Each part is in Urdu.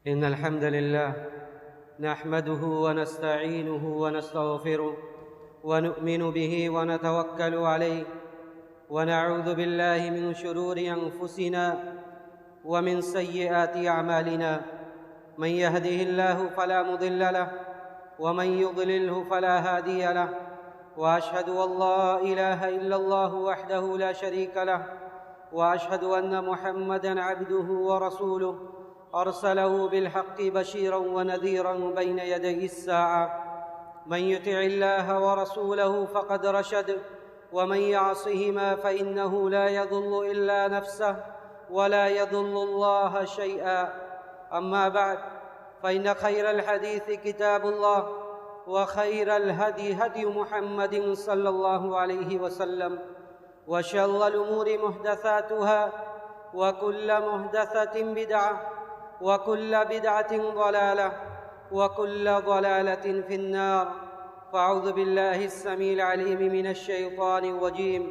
إن الحمد لله نحمده ونستعينه ونستغفره ونؤمن به ونتوكل عليه ونعوذ بالله من شرور أنفسنا ومن سيئات أعمالنا. من يهده الله فلا مضل له ومن يضلله فلا هادي له، وأشهد أن لا إله إلا الله وحده لا شريك له، وأشهد أن محمدًا عبده ورسوله أرسله بالحق بشيرا ونذيرا بين يدي الساعة. من يطع الله ورسوله فقد رشد، ومن يعصهما فإنه لا يضل إلا نفسه ولا يضل الله شيئا. أما بعد، فإن خير الحديث كتاب الله، وخير الهدي هدي محمد صلى الله عليه وسلم، وشر الأمور محدثاتها، وكل محدثة بدعة، وكل بدعة ضلالة، وكل ضلالة في النار. فأعوذ بالله السميع العليم من الشيطان الرجيم.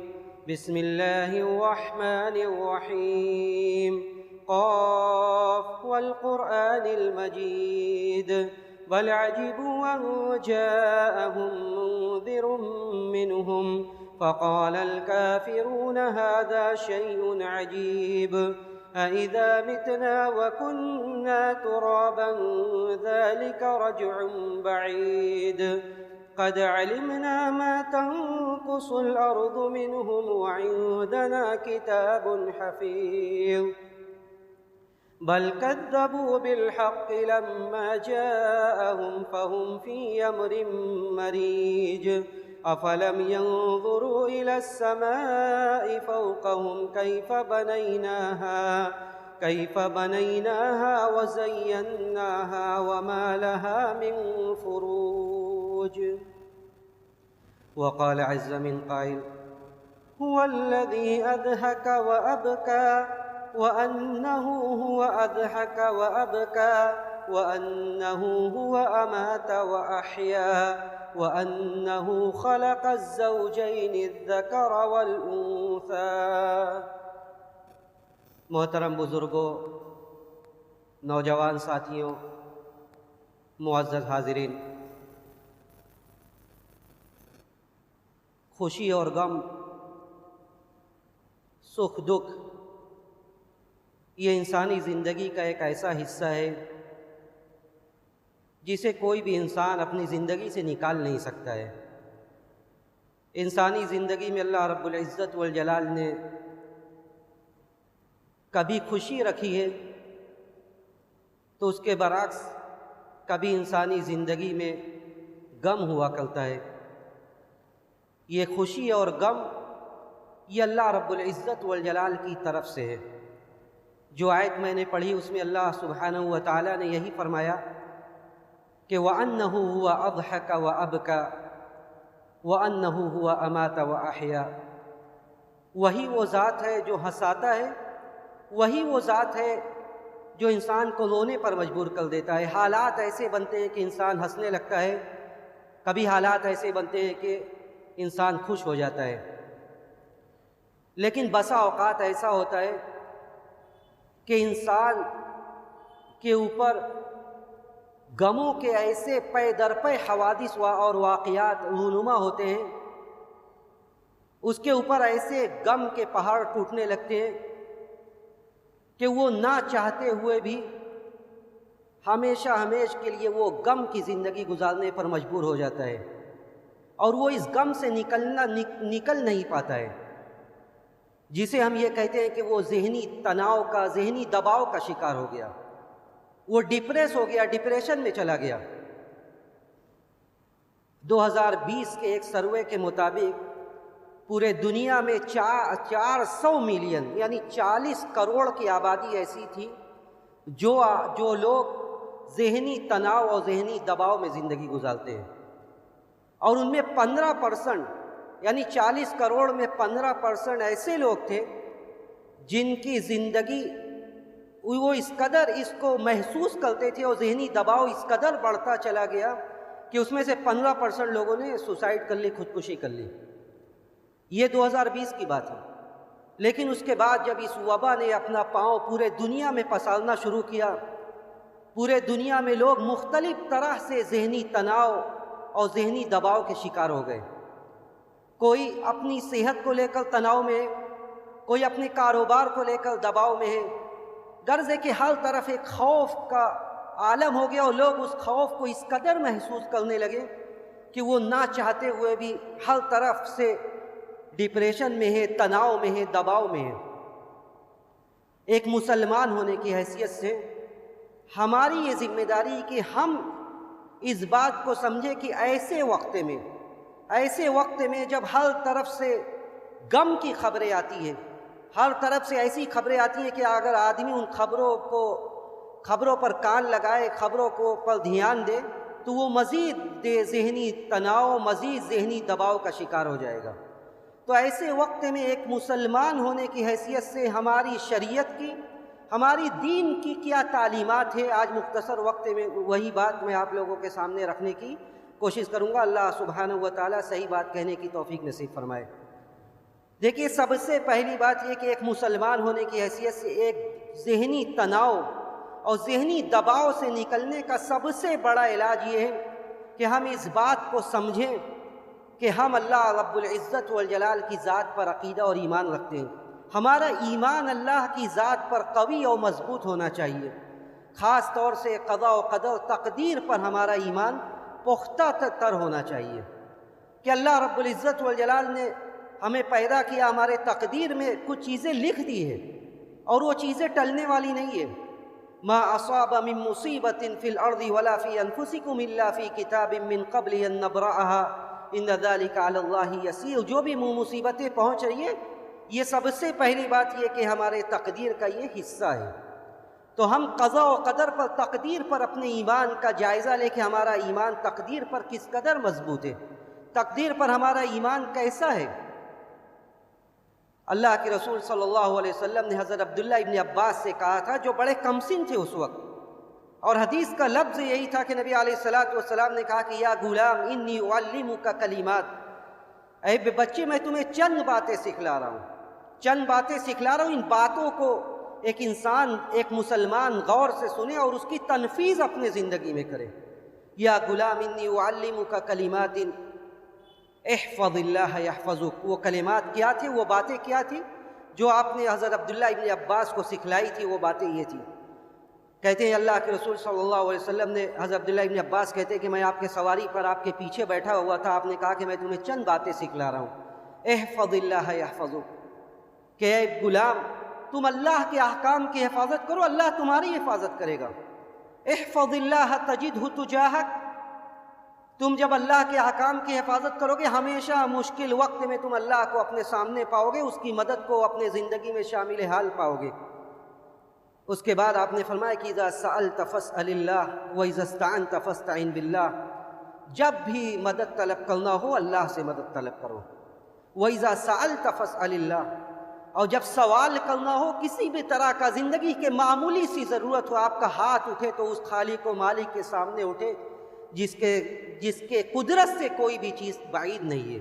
بسم الله الرحمن الرحيم. قاف والقرآن المجيد بل عجبوا أن جاءهم منذر منهم فقال الكافرون هذا شيء عجيب. أإذا متنا وكنا ترابا ذلك رجع بعيد. قد علمنا ما تنقص الأرض منهم وعندنا كتاب حفيظ. بل كذبوا بالحق لما جاءهم فهم في أمر مريج. أفلم ينظروا إلى السماء فوقهم كيف بنيناها وزيناها وما لها من فروج. وقال عز من قائل: هو الذي أضحك وأبكى وأنه هو أضحك وأبكى وأنه هو أمات وأحيا وأنه خلق الزوجين الذكر والأنثى. محترم بزرگوں، نوجوان ساتھیوں، معزز حاضرین، خوشی اور غم، سکھ دکھ، یہ انسانی زندگی کا ایک ایسا حصہ ہے جسے کوئی بھی انسان اپنی زندگی سے نکال نہیں سکتا ہے. انسانی زندگی میں اللہ رب العزت والجلال نے کبھی خوشی رکھی ہے تو اس کے برعکس کبھی انسانی زندگی میں غم ہوا کرتا ہے. یہ خوشی اور غم یہ اللہ رب العزت والجلال کی طرف سے ہے. جو آیت میں نے پڑھی اس میں اللہ سبحانہ و تعالی نے یہی فرمایا کہ وَأَنَّهُ هُوَ أَضْحَكَ وَأَبْكَى وَأَنَّهُ هُوَ أَمَاتَ وَأَحْيَا. وہی وہ ذات ہے جو ہنساتا ہے، وہی وہ ذات ہے جو انسان کو رونے پر مجبور کر دیتا ہے. حالات ایسے بنتے ہیں کہ انسان ہنسنے لگتا ہے، کبھی حالات ایسے بنتے ہیں کہ انسان خوش ہو جاتا ہے. لیکن بسا اوقات ایسا ہوتا ہے کہ انسان کے اوپر غموں کے ایسے پے در پے حوادث اور واقعات رونما ہوتے ہیں، اس کے اوپر ایسے غم کے پہاڑ ٹوٹنے لگتے ہیں کہ وہ نہ چاہتے ہوئے بھی ہمیشہ کے لیے وہ غم کی زندگی گزارنے پر مجبور ہو جاتا ہے، اور وہ اس غم سے نکل نہیں پاتا ہے، جسے ہم یہ کہتے ہیں کہ وہ ذہنی تناؤ کا، ذہنی دباؤ کا شکار ہو گیا، وہ ڈپریس ہو گیا، ڈپریشن میں چلا گیا. 2020 کے ایک سروے کے مطابق پورے دنیا میں 400 ملین یعنی 40 کروڑ کی آبادی ایسی تھی جو لوگ ذہنی تناؤ اور ذہنی دباؤ میں زندگی گزارتے ہیں، اور ان میں 15% یعنی 40 کروڑ میں 15% ایسے لوگ تھے جن کی زندگی وہ اس قدر اس کو محسوس کرتے تھے اور ذہنی دباؤ اس قدر بڑھتا چلا گیا کہ اس میں سے 15% لوگوں نے سوسائڈ کر لی، خودکشی کر لی. یہ 2020 کی بات ہے. لیکن اس کے بعد جب اس وبا نے اپنا پاؤں پورے دنیا میں پسارنا شروع کیا پورے دنیا میں لوگ مختلف طرح سے ذہنی تناؤ اور ذہنی دباؤ کے شکار ہو گئے۔ کوئی اپنی صحت کو لے کر تناؤ میں ہے، کوئی اپنے کاروبار کو لے کر دباؤ میں ہے۔ غرض ہے کہ ہر طرف ایک خوف کا عالم ہو گیا، اور لوگ اس خوف کو اس قدر محسوس کرنے لگے کہ وہ نہ چاہتے ہوئے بھی ہر طرف سے ڈپریشن میں ہے، تناؤ میں ہے، دباؤ میں ہے۔ ایک مسلمان ہونے کی حیثیت سے ہماری یہ ذمہ داری کہ ہم اس بات کو سمجھیں کہ ایسے وقت میں جب ہر طرف سے غم کی خبریں آتی ہیں، ہر طرف سے ایسی خبریں آتی ہیں کہ اگر آدمی ان خبروں پر کان لگائے، خبروں کو پر دھیان دے، تو وہ مزید ذہنی تناؤ، مزید ذہنی دباؤ کا شکار ہو جائے گا۔ تو ایسے وقت میں ایک مسلمان ہونے کی حیثیت سے ہماری شریعت کی، ہماری دین کی کیا تعلیمات ہے، آج مختصر وقت میں وہی بات میں آپ لوگوں کے سامنے رکھنے کی کوشش کروں گا۔ اللہ سبحانہ و تعالیٰ صحیح بات کہنے کی توفیق نصیب فرمائے۔ دیکھیے، سب سے پہلی بات یہ کہ ایک مسلمان ہونے کی حیثیت سے ایک ذہنی تناؤ اور ذہنی دباؤ سے نکلنے کا سب سے بڑا علاج یہ ہے کہ ہم اس بات کو سمجھیں کہ ہم اللہ رب العزت والجلال کی ذات پر عقیدہ اور ایمان رکھتے ہیں۔ ہمارا ایمان اللہ کی ذات پر قوی اور مضبوط ہونا چاہیے۔ خاص طور سے قضاء و قدر، تقدیر پر ہمارا ایمان پختہ تر ہونا چاہیے کہ اللہ رب العزت والجلال نے ہمیں پیدا کیا، ہمارے تقدیر میں کچھ چیزیں لکھ دی ہیں اور وہ چیزیں ٹلنے والی نہیں ہیں۔ ما اصاب من مصیبت فی الارض ولا فی انفسکم الا فی کتاب من قبل ان نبرأها ان ذلک علی اللہ یسیر۔ جو بھی مصیبتیں پہنچ رہی ہیں، یہ سب سے پہلی بات یہ کہ ہمارے تقدیر کا یہ حصہ ہے۔ تو ہم قضاء و قدر پر، تقدیر پر اپنے ایمان کا جائزہ لے کہ ہمارا ایمان تقدیر پر کس قدر مضبوط ہے، تقدیر پر ہمارا ایمان کیسا ہے۔ اللہ کے رسول صلی اللہ علیہ وسلم نے حضرت عبداللہ ابن عباس سے کہا تھا، جو بڑے کم سن تھے اس وقت، اور حدیث کا لفظ یہی تھا کہ نبی علیہ السلام نے کہا کہ یا غلام انی اعلمک کلمات، اے بچے میں تمہیں چند باتیں سکھلا رہا ہوں، ان باتوں کو ایک انسان، ایک مسلمان غور سے سنے اور اس کی تنفیذ اپنے زندگی میں کرے۔ یا غلام انی اعلمک کلمات احفظ اللہ یحفظک۔ وہ کلمات کیا تھے، وہ باتیں کیا تھی جو آپ نے حضرت عبداللہ ابن عباس کو سکھلائی تھی؟ وہ باتیں یہ تھی، کہتے ہیں اللہ کے رسول صلی اللہ علیہ وسلم نے، حضرت عبداللہ ابن عباس کہتے ہیں کہ میں آپ کے سواری پر آپ کے پیچھے بیٹھا ہوا تھا، آپ نے کہا کہ میں تمہیں چند باتیں سکھلا رہا ہوں۔ احفظ اللہ یحفظک، کہ اے غلام تم اللہ کے احکام کی حفاظت کرو، اللہ تمہاری حفاظت کرے گا۔ احفظ اللہ تجدہ تجاہک، تم جب اللہ کے احکام کی حفاظت کرو گے، ہمیشہ مشکل وقت میں تم اللہ کو اپنے سامنے پاؤ گے، اس کی مدد کو اپنے زندگی میں شامل حال پاؤ گے۔ اس کے بعد آپ نے فرمایا کہ اذا سألت فاسأل اللہ واذا استعنت فاستعن باللہ، جب بھی مدد طلب کرنا ہو اللہ سے مدد طلب کرو۔ واذا سألت فاسأل اللہ، اور جب سوال کرنا ہو کسی بھی طرح کا، زندگی کے معمولی سی ضرورت ہو، آپ کا ہاتھ اٹھے تو اس خالق و مالک کے سامنے اٹھے جس کے قدرت سے کوئی بھی چیز بعید نہیں ہے۔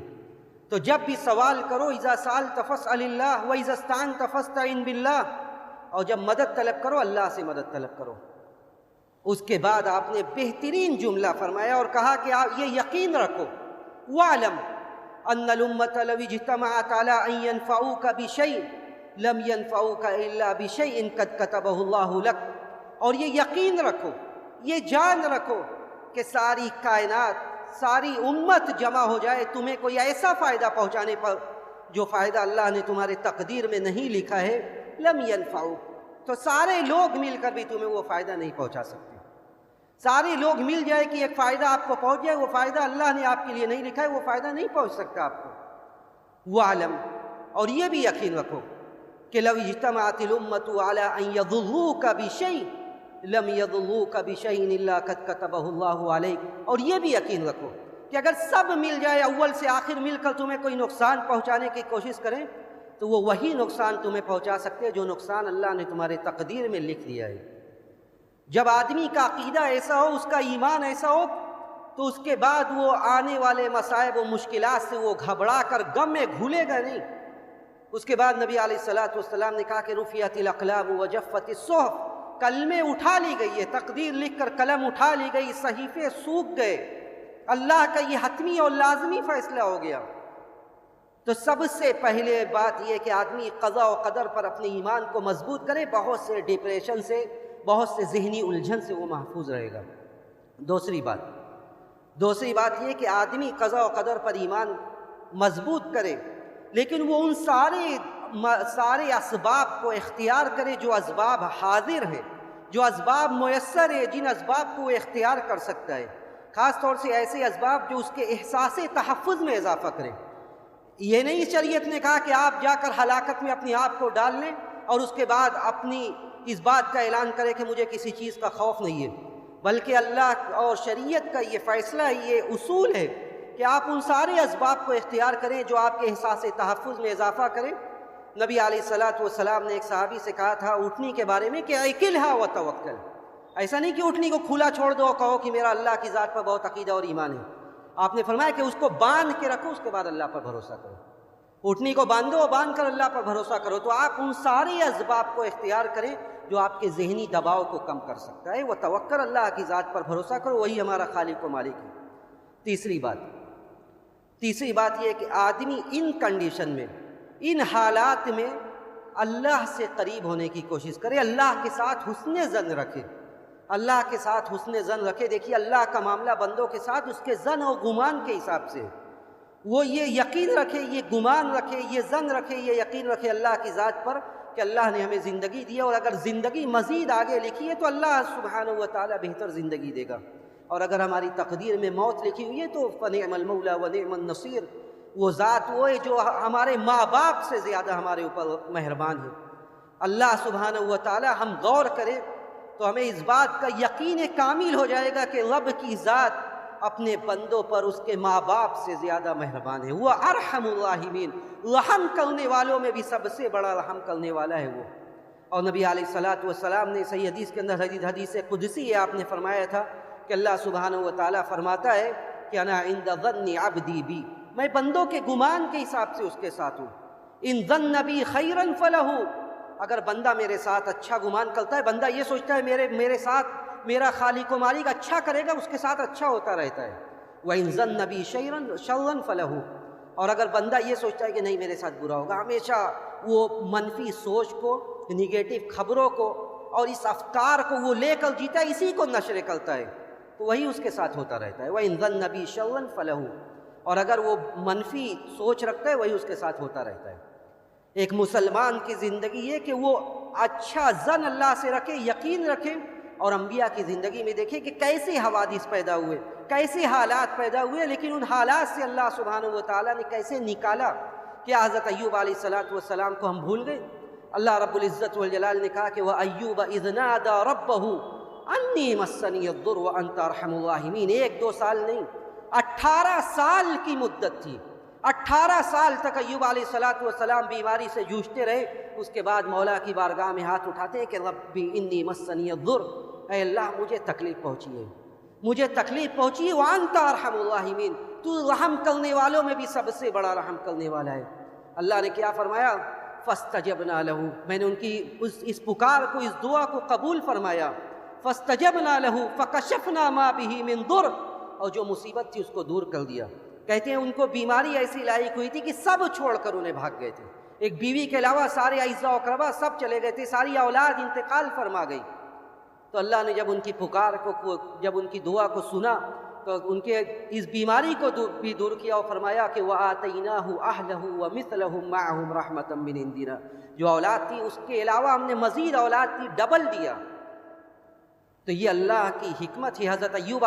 تو جب بھی سوال کرو، اذا سألت فاسأل اللہ واذا استعنت فاستعن باللہ، اور جب مدد طلب کرو اللہ سے مدد طلب کرو۔ اس کے بعد آپ نے بہترین جملہ فرمایا اور کہا کہ آپ یہ یقین رکھو، وَاعْلَمْ أَنَّ الْأُمَّةَ لَوْ اجْتَمَعَتْ عَلَىٰ أَن يَنفَعُوكَ بِشَيْءٍ لَمْ يَنفَعُوكَ إِلَّا بِشَيْءٍ قَدْ كَتَبَهُ اللَّهُ لَكَ۔ اور یہ یقین رکھو، یہ جان رکھو کہ ساری کائنات، ساری امت جمع ہو جائے تمہیں کوئی ایسا فائدہ پہنچانے پر جو فائدہ اللہ نے تمہارے تقدیر میں نہیں لکھا ہے، لم ينفعوک، تو سارے لوگ مل کر بھی تمہیں وہ فائدہ نہیں پہنچا سکتے۔ سارے لوگ مل جائے کہ ایک فائدہ آپ کو پہنچ جائے، وہ فائدہ اللہ نے آپ کے لیے نہیں لکھا ہے، وہ فائدہ نہیں پہنچ سکتا آپ کو۔ وَاعْلَمْ، اور یہ بھی یقین رکھو کہ لو اجتمعت الامۃ علی ان یضروک بشیء لم یضروک بشیء الا قد کتبہ اللہ علیک، اور یہ بھی یقین رکھو کہ اگر سب مل جائے، اول سے آخر مل کر تمہیں کوئی نقصان پہنچانے کی کوشش کریں تو وہ وہی نقصان تمہیں پہنچا سکتے جو نقصان اللہ نے تمہارے تقدیر میں لکھ دیا ہے۔ جب آدمی کا عقیدہ ایسا ہو، اس کا ایمان ایسا ہو، تو اس کے بعد وہ آنے والے مصائب و مشکلات سے وہ گھبرا کر غم میں گھلے گا نہیں۔ اس کے بعد نبی علیہ الصلوۃ والسلام نے کہا کہ رفعت الاقلام وجفت الصحف کلمے اٹھا لی گئی ہے، تقدیر لکھ کر قلم اٹھا لی گئی، صحیفے سوکھ گئے، اللہ کا یہ حتمی اور لازمی فیصلہ ہو گیا، تو سب سے پہلے بات یہ کہ آدمی قضاء و قدر پر اپنے ایمان کو مضبوط کرے، بہت سے ڈپریشن سے، بہت سے ذہنی الجھن سے وہ محفوظ رہے گا۔ دوسری بات یہ کہ آدمی قضاء و قدر پر ایمان مضبوط کرے، لیکن وہ ان سارے اسباب کو اختیار کرے جو اسباب حاضر ہیں، جو اسباب میسر ہیں، جن اسباب کو وہ اختیار کر سکتا ہے، خاص طور سے ایسے اسباب جو اس کے احساس تحفظ میں اضافہ کریں۔ یہ نہیں شریعت نے کہا کہ آپ جا کر ہلاکت میں اپنے آپ کو ڈال لیں اور اس کے بعد اپنی اس بات کا اعلان کریں کہ مجھے کسی چیز کا خوف نہیں ہے، بلکہ اللہ اور شریعت کا یہ فیصلہ، یہ اصول ہے کہ آپ ان سارے اسباب کو اختیار کریں جو آپ کے احساس تحفظ میں اضافہ کریں۔ نبی علیہ الصلوۃ نے ایک صحابی سے کہا تھا اٹھنی کے بارے میں کہ اعقلھا وتوکل، ایسا نہیں کہ اٹھنی کو کھلا چھوڑ دو اور کہو کہ میرا اللہ کی ذات پر بہت عقیدہ اور ایمان ہے، آپ نے فرمایا کہ اس کو باندھ کے رکھو، اس کے بعد اللہ پر بھروسہ کرو، اٹھنی کو باندھو اور باندھ کر اللہ پر بھروسہ کرو۔ تو آپ ان سارے اسباب کو اختیار کریں جو آپ کے ذہنی دباؤ کو کم کر سکتا ہے، وہ توکل، اللہ کی ذات پر بھروسہ کرو، وہی ہمارا خالق و مالک ہے۔ تیسری بات یہ کہ آدمی ان کنڈیشن میں، ان حالات میں اللہ سے قریب ہونے کی کوشش کرے، اللہ کے ساتھ حسن ظن رکھے، اللہ کے ساتھ حسن ظن رکھے۔ دیکھیے اللہ کا معاملہ بندوں کے ساتھ اس کے ظن اور گمان کے حساب سے، وہ یہ یقین رکھے، یہ گمان رکھے، یہ ظن رکھے، یہ یقین رکھے اللہ کی ذات پر کہ اللہ نے ہمیں زندگی دی ہے، اور اگر زندگی مزید آگے لکھی ہے تو اللہ سبحانہ و تعالی بہتر زندگی دے گا، اور اگر ہماری تقدیر میں موت لکھی ہوئی ہے تو فنعم المولا ونعم النصیر، وہ ذات وہ ہے جو ہمارے ماں باپ سے زیادہ ہمارے اوپر مہربان ہے۔ اللہ سبحانہ و تعالی ہم غور کریں تو ہمیں اس بات کا یقین کامل ہو جائے گا کہ رب کی ذات اپنے بندوں پر اس کے ماں باپ سے زیادہ مہربان ہے، وہ ارحم الراحمین، رحم کرنے والوں میں بھی سب سے بڑا رحم کرنے والا ہے وہ۔ اور نبی علیہ الصلوۃ نے صحیح حدیث کے اندر، حدیث قدسی ہے، آپ نے فرمایا تھا کہ اللہ سبحانہ و تعالیٰ فرماتا ہے کہ انا عند ظن عبدی بی، میں بندوں کے گمان کے حساب سے اس کے ساتھ ہوں، ان ظن بی خیرا فلہ، اگر بندہ میرے ساتھ اچھا گمان کرتا ہے، بندہ یہ سوچتا ہے میرے ساتھ میرا خالق و مالک اچھا کرے گا، اس کے ساتھ اچھا ہوتا رہتا ہے، وَإِن ظَنَّ بِي شَرًّا فَلَهُ، اور اگر بندہ یہ سوچتا ہے کہ نہیں میرے ساتھ برا ہوگا، ہمیشہ وہ منفی سوچ کو، نگیٹو خبروں کو اور اس افکار کو وہ لے کر جیتا ہے، اسی کو نشر کرتا ہے، تو وہی اس کے ساتھ ہوتا رہتا ہے۔ وَإِن ظَنَّ بِي شَرًّا فَلَهُ، اور اگر وہ منفی سوچ رکھتا ہے وہی اس کے ساتھ ہوتا رہتا ہے۔ ایک مسلمان کی زندگی یہ کہ وہ اچھا ظن اللہ سے رکھے، یقین رکھے، اور انبیاء کی زندگی میں دیکھیں کہ کیسے حوادث پیدا ہوئے، کیسے حالات پیدا ہوئے، لیکن ان حالات سے اللہ سبحانہ و تعالیٰ نے کیسے نکالا۔ کیا حضرت ایوب علیہ السلام کو ہم بھول گئے؟ اللہ رب العزت والجلال نے کہا کہ وَأَيُّوبَ إِذْ نَادَى رَبَّهُ أَنِّي مَسَّنِيَ الضُّرُّ وَأَنْتَ أَرْحَمُ الرَّاحِمِينَ، 1-2 سال نہیں، 18 سال کی مدت تھی، 18 سال تک ایوب علیہ السلام بیماری سے جوجھتے رہے۔ اس کے بعد مولا کی بارگاہ میں ہاتھ اٹھاتے ہیں کہ ربی انی مسنی الضر، اے اللہ مجھے تکلیف پہنچی ہے، مجھے تکلیف پہنچی ہے، وانت ارحم الراحمین، تو رحم کرنے والوں میں بھی سب سے بڑا رحم کرنے والا ہے۔ اللہ نے کیا فرمایا؟ فاستجبنا لہ، میں نے ان کی اس پکار کو، اس دعا کو قبول فرمایا۔ فاستجبنا لہ فکشفنا ما بہ من ضر، اور جو مصیبت تھی اس کو دور کر دیا۔ کہتے ہیں ان کو بیماری ایسی لاحق ہوئی تھی کہ سب چھوڑ کر انہیں بھاگ گئے تھے، ایک بیوی کے علاوہ سارے اعزاء و اقربا سب چلے گئے تھے، ساری اولاد انتقال فرما گئی۔ تو اللہ نے جب ان کی پکار کو، جب ان کی دعا کو سنا تو ان کے اس بیماری کو بھی دور کیا اور فرمایا کہ وَآتَيْنَاهُ أَهْلَهُ وَمِثْلَهُمْ مَعَهُمْ رَحْمَةً مِّنْ عِنْدِنَا، جو اولاد تھی اس کے علاوہ ہم نے مزید اولاد تھی ڈبل دیا۔ تو یہ اللہ کی حکمت ہے۔ حضرت ایوب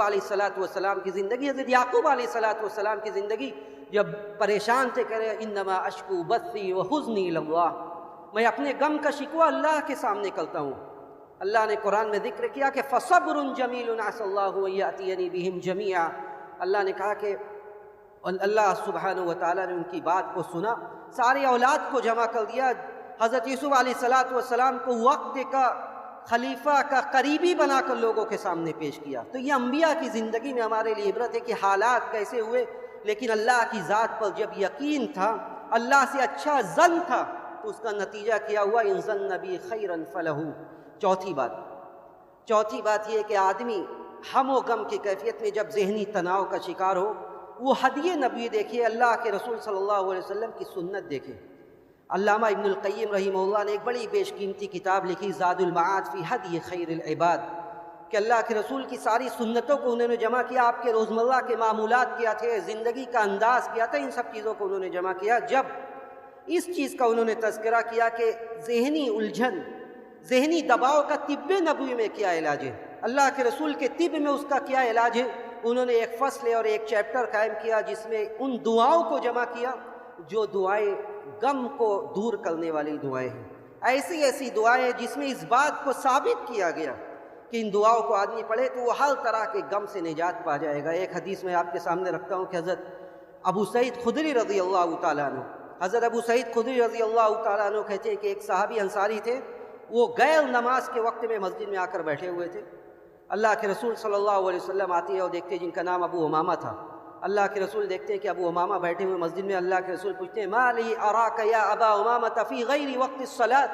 علیہ السلام کی زندگی، حضرت یعقوب علیہ السلام کی زندگی، جب پریشان تھے، کہہ رہے انما اشکو بثی وحزنی الی اللہ، میں اپنے غم کا شکوہ اللہ کے سامنے کرتا ہوں۔ اللہ نے قرآن میں ذکر کیا کہ فصبر جمیل عسى اللہ ان یأتینی بہم جمیعا، اللہ نے کہا کہ اللہ سبحانہ و تعالیٰ نے ان کی بات کو سنا، ساری اولاد کو جمع کر دیا۔ حضرت یوسف علیہ السلام کو وقت کا خلیفہ کا قریبی بنا کر لوگوں کے سامنے پیش کیا۔ تو یہ انبیاء کی زندگی میں ہمارے لیے عبرت ہے کہ حالات کیسے ہوئے، لیکن اللہ کی ذات پر جب یقین تھا، اللہ سے اچھا ظن تھا، تو اس کا نتیجہ کیا ہوا؟ ان ظن بی خیرا فلہ، چوتھی بات یہ کہ آدمی ہم و غم کی کیفیت میں جب ذہنی تناؤ کا شکار ہو، وہ ہدی نبی دیکھے، اللہ کے رسول صلی اللہ علیہ وسلم کی سنت دیکھے۔ علامہ ابن القیم رحمہ اللہ نے ایک بڑی بیش قیمتی کتاب لکھی، زاد المعاد فی ہدی خیر العباد، کہ اللہ کے رسول کی ساری سنتوں کو انہوں نے جمع کیا، آپ کے روزمرہ کے معمولات کیا تھے، زندگی کا انداز کیا تھا، ان سب چیزوں کو انہوں نے جمع کیا۔ جب اس چیز کا انہوں نے تذکرہ کیا کہ ذہنی الجھن، ذہنی دباؤ کا طب نبوی میں کیا علاج ہے، اللہ کے رسول کے طب میں اس کا کیا علاج ہے، انہوں نے ایک فصل اور ایک چیپٹر قائم کیا جس میں ان دعاؤں کو جمع کیا جو دعائیں غم کو دور کرنے والی دعائیں ہیں، ایسی دعائیں جس میں اس بات کو ثابت کیا گیا کہ ان دعاؤں کو آدمی پڑھے تو وہ ہر طرح کے غم سے نجات پا جائے گا۔ ایک حدیث میں آپ کے سامنے رکھتا ہوں کہ حضرت ابو سعید خدری رضی اللہ تعالیٰ عنہ، حضرت ابو سعید خدری رضی اللہ تعالیٰ عنہ کہتے ہیں کہ ایک صحابی انصاری تھے، وہ غیر نماز کے وقت میں مسجد میں آ کر بیٹھے ہوئے تھے۔ اللہ کے رسول صلی اللہ علیہ وسلم آتے ہیں اور دیکھتے ہیں جن کا نام ابو امامہ تھا۔ اللہ کے رسول دیکھتے ہیں کہ ابو امامہ بیٹھے ہوئے مسجد میں، اللہ کے رسول پوچھتے ہیں ما لی اراک یا ابا امامہ فی غیر وقت الصلاۃ،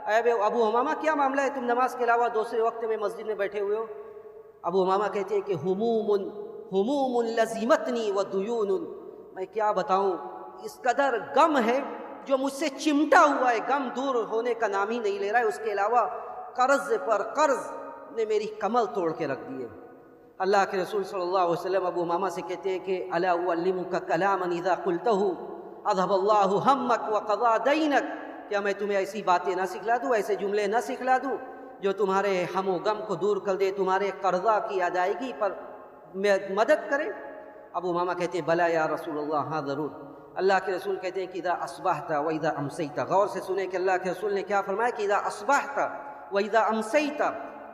اے ابو امامہ کیا معاملہ ہے، تم نماز کے علاوہ دوسرے وقت میں مسجد میں بیٹھے ہوئے ہو؟ ابو امامہ کہتے ہیں کہ ہموم لزمتنی ودیون، میں کیا بتاؤں، اس قدر غم ہے جو مجھ سے چمٹا ہوا ہے، غم دور ہونے کا نام ہی نہیں لے رہا ہے، اس کے علاوہ قرض پر قرض نے میری کمر توڑ کے رکھ دی ہے۔ اللہ کے رسول صلی اللہ علیہ وسلم ابو امامہ سے کہتے ہیں کہ الا اعلمک کلاما اذا قلتہ اذهب اللہ ہمک وقضى دینک، کیا میں تمہیں ایسی باتیں نہ سکھلا دوں، ایسے جملے نہ سکھلا دوں جو تمہارے ہم و غم کو دور کر دے، تمہارے قرضہ کی ادائیگی پر مدد کرے؟ ابو امامہ کہتے ہیں بلا یا رسول اللہ، ہاں ضرور۔ اللہ کے رسول کہتے ہیں کہ اذا اصبحت واذا امسیت، غور سے سنیں کہ اللہ کے رسول نے کیا فرمایا کہ اذا اصبحت واذا امسیت،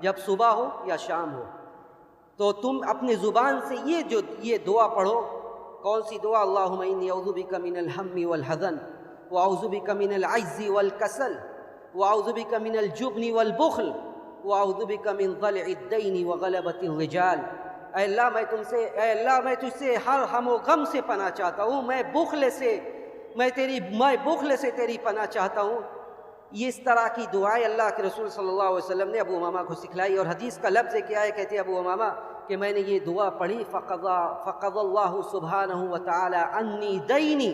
جب صبح ہو یا شام ہو تو تم اپنے زبان سے یہ دعا پڑھو۔ کون سی دعا؟ اللہم انی اعوذ بک من الہم والحزن واعوذ بک من العجز والکسل واعوذ بک من الجبن والبخل واعوذ بک من ضلع الدین وغلبۃ الرجال۔ اے اللہ میں تجھ سے ہر ہم و غم سے پناہ چاہتا ہوں، میں بخل سے تیری پناہ چاہتا ہوں۔ یہ اس طرح کی دعائیں اللہ کے رسول صلی اللہ علیہ وسلم نے ابو امامہ کو سکھلائی، اور حدیث کا لفظ کیا ہے؟ کہتے ہیں ابو امامہ کہ میں نے یہ دعا پڑھی فقضى اللہ سبحانہ وتعالی عنی دینی،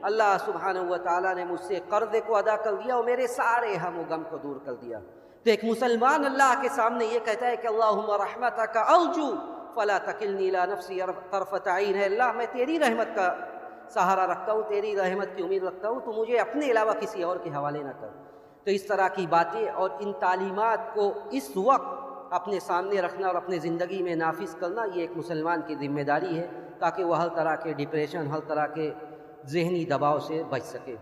اللہ سبحانہ وتعالی نے مجھ سے قرضے کو ادا کر دیا اور میرے سارے ہم و غم کو دور کر دیا۔ تو ایک مسلمان اللہ کے سامنے یہ کہتا ہے کہ اللہم رحمتک ارجو فلا تکلنی الی نفسی طرفۃ عین، ہے اللہ میں تیری رحمت کا سہارا رکھتا ہوں، تیری رحمت کی امید رکھتا ہوں، تو مجھے اپنے علاوہ کسی اور کے حوالے نہ کر۔ تو اس طرح کی باتیں اور ان تعلیمات کو اس وقت اپنے سامنے رکھنا اور اپنے زندگی میں نافذ کرنا، یہ ایک مسلمان کی ذمہ داری ہے، تاکہ وہ ہر طرح کے ڈپریشن، ہر طرح کے ذہنی دباؤ سے بچ سکے۔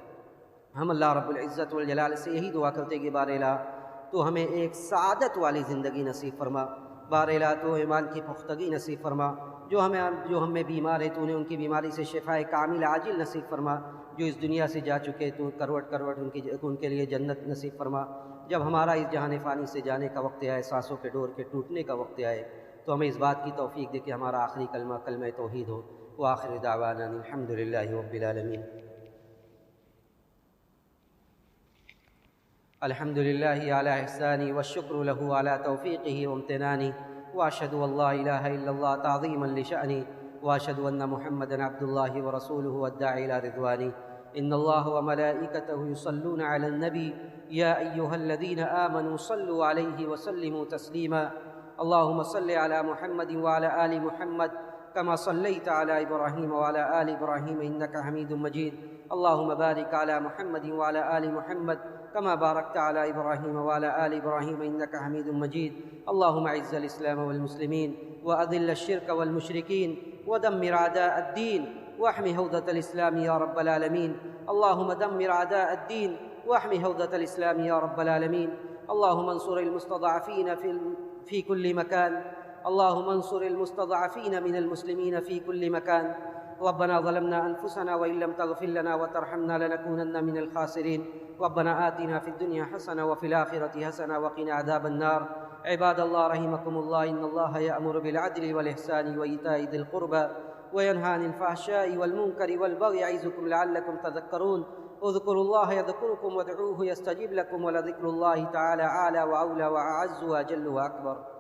ہم اللہ رب العزت والجلال سے یہی دعا کرتے کہ بار الہ تو ہمیں ایک سعادت والی زندگی نصیب فرما، بار الہ تو ایمان کی پختگی نصیب فرما، جو ہم میں بیمار ہیں تو انہیں ان کی بیماری سے شفائے کامل عاجل نصیب فرما، جو اس دنیا سے جا چکے تو کروٹ ان کے لیے جنت نصیب فرما۔ جب ہمارا اس جہان فانی سے جانے کا وقت آئے، سانسوں کے ڈور کے ٹوٹنے کا وقت آئے، تو ہمیں اس بات کی توفیق دے کہ ہمارا آخری کلمہ کلمہ توحید ہو۔ وآخر دعوانا الحمد للہ رب العالمین۔ الحمد للہ علی احسانی والشکر لہ علی توفیقہ وامتنانی، واشہد ان لا الہ الا اللہ تعظیما لشأنہ، واشہد ان محمدا عبد اللہ ورسولہ والداعی الی رضوانہ۔ ان اللہ وملائکتہ یصلون علی النبی یا ایہا الذین آمنوا صلوا علیہ وسلموا تسلیما۔ اللہم صل علی محمد وعلی آل محمد كما صليت على إبراهيم وعلى آل إبراهيم إنك حميد مجيد۔ اللهم بارك على محمد وعلى آل محمد كما باركت على إبراهيم وعلى آل إبراهيم إنك حميد مجيد۔ اللهم أعز الإسلام والمسلمين وأذل الشرك والمشركين ودمر أعداء الدين واحم حوزة الإسلام يا رب العالمين۔ اللهم دمر أعداء الدين واحم حوزة الإسلام يا رب العالمين۔ اللهم انصر المستضعفين في كل مكان، اللهم انصر المستضعفين من المسلمين في كل مكان۔ ربنا ظلمنا أنفسنا وإن لم تغفر لنا وترحمنا لنكونن من الخاسرين۔ ربنا آتنا في الدنيا حسنة وفي الآخرة حسنة وقنا عذاب النار۔ عباد الله رحمكم الله، إن الله يأمر بالعدل والإحسان وإيتاء ذي القربى وينهى عن الفحشاء والمنكر والبغي يعظكم لعلكم تذكرون۔ اذكروا الله يذكركم وادعوه يستجب لكم ولذكر الله تعالى أعلى وأولى وأعز وأجل وأكبر.